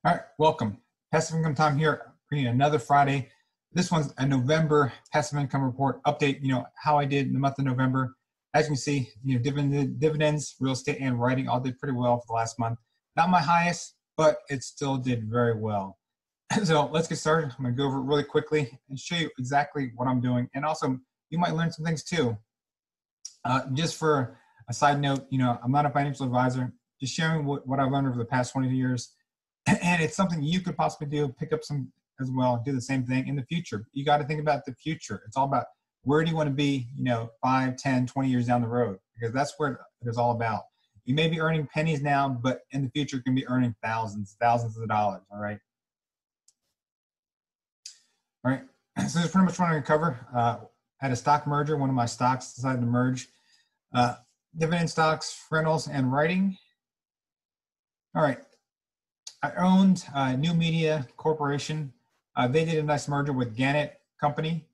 All right, welcome. Passive income time here, bringing another Friday. This one's a November passive income report update. How I did in the month of November. As you can see, dividends, real estate, and writing all did pretty well for the last month. Not my highest, but it still did very well. So let's get started. I'm going to go over it really quickly and show you exactly what I'm doing. And also, you might learn some things too. Just for a side note, I'm not a financial advisor. Just sharing what I've learned over the past 20 years. And it's something you could possibly do, pick up some as well, do the same thing in the future. You got to think about the future. It's all about where do you want to be, 5, 10, 20 years down the road, because that's where it is all about. You may be earning pennies now, but in the future, you can be earning thousands of dollars, all right? All right, so that's pretty much what I'm going to cover. I had a stock merger. One of my stocks decided to merge. Dividend stocks, rentals, and writing. All right. I owned New Media Corporation. They did a nice merger with Gannett Company.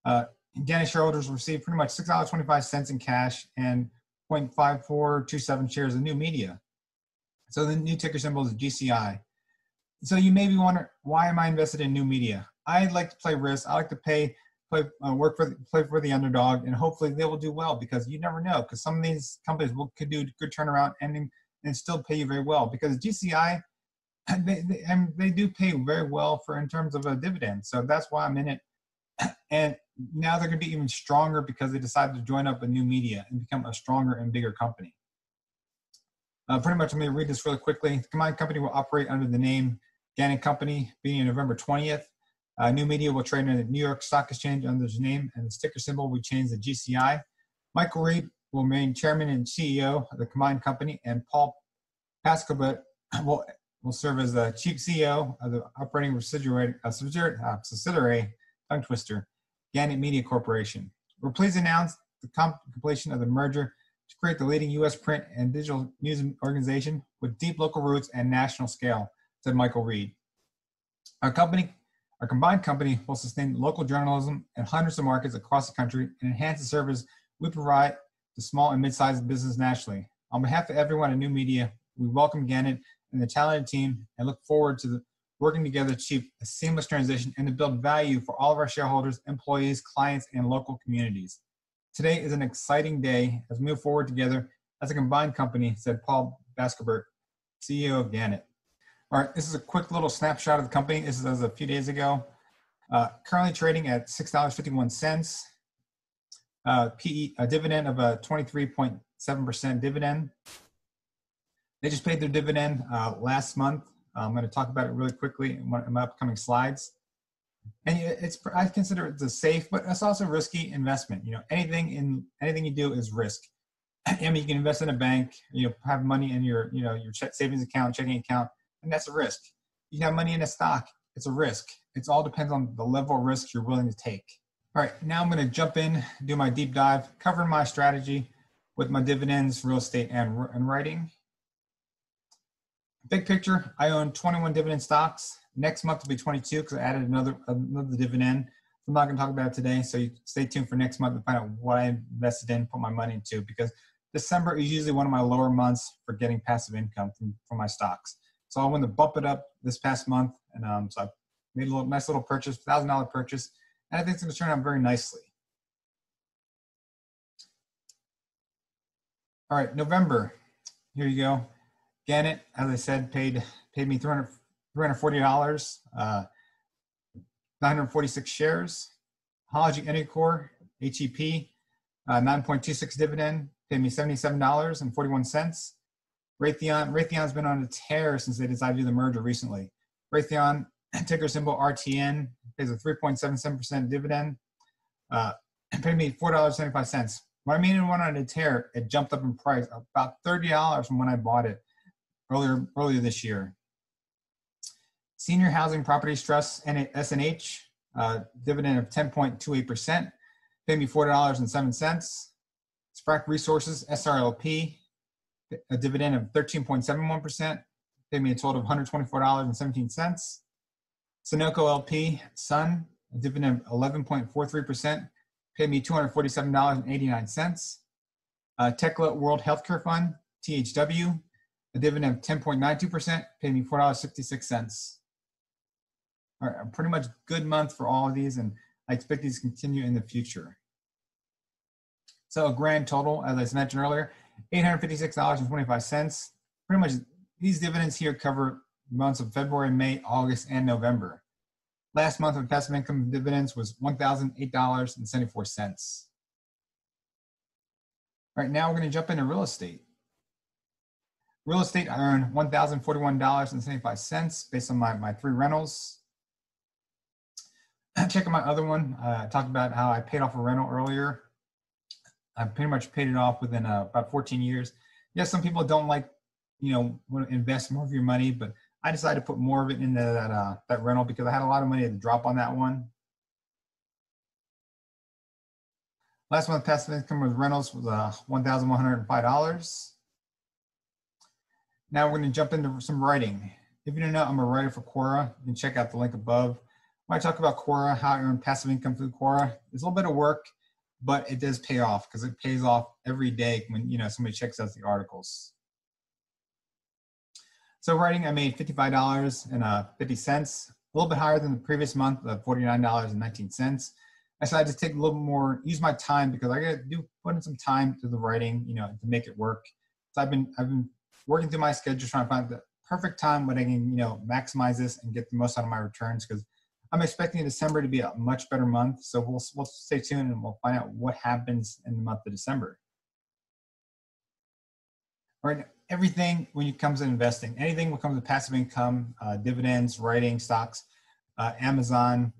Gannett shareholders received pretty much $6.25 in cash and 0.5427 shares of New Media. So the new ticker symbol is GCI. So you may be wondering, why am I invested in New Media? I like to play risk. I like to play for the underdog, and hopefully they will do well, because you never know. Because some of these companies could do good turnaround and still pay you very well. Because GCI, they do pay very well in terms of a dividend. So that's why I'm in it. And now they're going to be even stronger because they decided to join up with New Media and become a stronger and bigger company. Pretty much, I'm going to read this really quickly. The combined company will operate under the name Gannett Company beginning November 20th. New Media will trade on the New York Stock Exchange under this name, and the ticker symbol will change to GCI. Michael Reed will remain chairman and CEO of the combined company, and Paul Pascobet will serve as the chief CEO of the operating subsidiary, tongue twister, Gannett Media Corporation. We're pleased to announce the completion of the merger to create the leading U.S. print and digital news organization with deep local roots and national scale, said Michael Reed. Our combined company will sustain local journalism in hundreds of markets across the country and enhance the service we provide to small and mid-sized business nationally. On behalf of everyone at New Media, we welcome Gannett and the talented team and look forward to working together to achieve a seamless transition and to build value for all of our shareholders, employees, clients, and local communities. Today is an exciting day as we move forward together as a combined company, said Paul Bascobert, CEO of Gannett. All right, this is a quick little snapshot of the company. This is as of a few days ago. Currently trading at $6.51. PE, a dividend of a 23.7% dividend. They just paid their dividend last month. I'm going to talk about it really quickly in my upcoming slides. And I consider it safe, but it's also a risky investment. Anything you do is risk. I mean, you can invest in a bank, have money in your savings account, checking account, and that's a risk. You have money in a stock, it's a risk. It all depends on the level of risk you're willing to take. All right, now I'm going to jump in, do my deep dive, covering my strategy with my dividends, real estate, and writing. Big picture, I own 21 dividend stocks. Next month will be 22 because I added another dividend. I'm not going to talk about it today, so you stay tuned for next month to find out what I invested in, put my money into, because December is usually one of my lower months for getting passive income from my stocks. So I want to bump it up this past month, and so I made a nice little purchase, $1,000 purchase, and I think it's going to turn out very nicely. All right, November, here you go. Gannett, as I said, paid me $340, 946 shares. Hology Energy, HEP, 9.26 dividend, paid me $77.41. Raytheon's been on a tear since they decided to do the merger recently. Raytheon, ticker symbol RTN, pays a 3.77% dividend, and paid me $4.75. What I mean it went on a tear, it jumped up in price about $30 from when I bought it earlier this year. Senior Housing Properties Trust, SNH, dividend of 10.28%, paid me $4.07. Sprack Resources, SRLP, a dividend of 13.71%, paid me a total of $124.17. Sunoco LP, Sun, a dividend of 11.43%, paid me $247.89. Tekla World Healthcare Fund, THW, A dividend of 10.92% paid me $4.66. All right, a pretty much good month for all of these, and I expect these to continue in the future. So a grand total, as I mentioned earlier, $856.25. Pretty much these dividends here cover months of February, May, August, and November. Last month of passive income dividends was $1,008.74. All right, now we're going to jump into real estate. Real estate, I earned $1,041.75 based on my 3 rentals. Check out my other one. I talked about how I paid off a rental earlier. I pretty much paid it off within about 14 years. Yes, some people don't like, want to invest more of your money, but I decided to put more of it into that rental because I had a lot of money to drop on that one. Last month, passive income with rentals was $1,105. Now we're going to jump into some writing. If you don't know, I'm a writer for Quora. You can check out the link above. When I talk about Quora, how I earn passive income through Quora, it's a little bit of work, but it does pay off because it pays off every day when somebody checks out the articles. So writing, I made $55.50, a little bit higher than the previous month of $49.19. I decided to take a little more, use my time because I got to put in some time to the writing, to make it work. So I've been working through my schedule trying to find the perfect time when I can, maximize this and get the most out of my returns because I'm expecting December to be a much better month. So we'll stay tuned and we'll find out what happens in the month of December. All right, everything when it comes to investing, anything when it comes to passive income, dividends, writing, stocks, Amazon,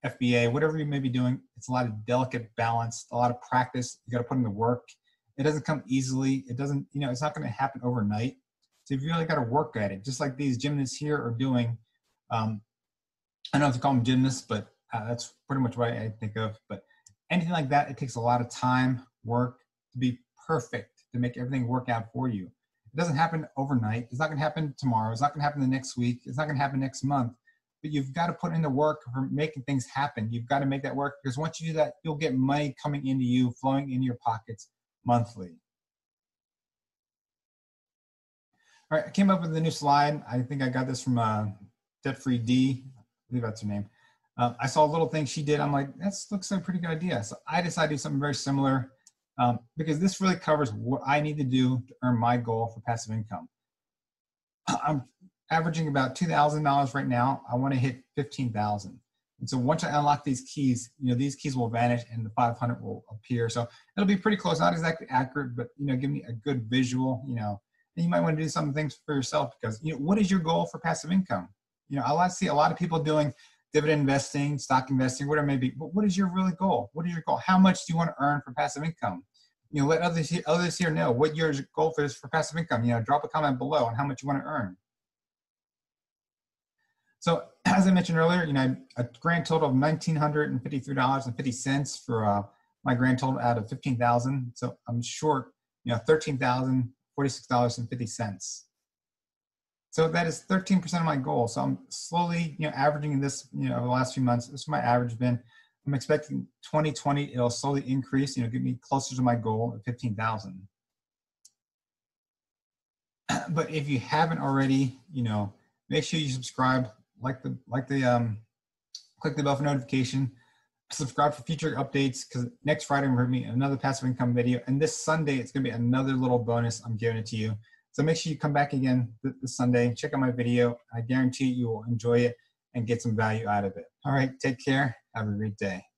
FBA, whatever you may be doing, it's a lot of delicate balance, a lot of practice. You got to put in the work. It doesn't come easily. It doesn't, it's not going to happen overnight. So you really got to work at it, just like these gymnasts here are doing. I don't know if to call them gymnasts, but that's pretty much what I think of. But anything like that, it takes a lot of time, work to be perfect, to make everything work out for you. It doesn't happen overnight. It's not going to happen tomorrow. It's not going to happen the next week. It's not going to happen next month. But you've got to put in the work for making things happen. You've got to make that work because once you do that, you'll get money coming into you, flowing into your pockets monthly. All right, I came up with a new slide. I think I got this from Debt Free D. I believe that's her name. I saw a little thing she did. I'm like, that looks like a pretty good idea. So I decided to do something very similar because this really covers what I need to do to earn my goal for passive income. I'm averaging about $2,000 right now. I want to hit 15,000. And so once I unlock these keys, these keys will vanish and the 500 will appear. So it'll be pretty close, not exactly accurate, but, give me a good visual, and you might want to do some things for yourself because, what is your goal for passive income? I see a lot of people doing dividend investing, stock investing, whatever it may be. But what is your really goal? What is your goal? How much do you want to earn for passive income? Let others here know what your goal is for passive income. Drop a comment below on how much you want to earn. So as I mentioned earlier, a grand total of $1,953.50 for my grand total out of 15,000. So I'm short, $13,046.50. So that is 13% of my goal. So I'm slowly, averaging this, over the last few months. This is my average been. I'm expecting 2020 it'll slowly increase. Get me closer to my goal of 15,000. But if you haven't already, make sure you subscribe. Click the bell for notification, subscribe for future updates because next Friday I'm going to be another passive income video, and this Sunday it's going to be another little bonus I'm giving it to you. So make sure you come back again this Sunday, check out my video. I guarantee you will enjoy it and get some value out of it. All right, take care. Have a great day.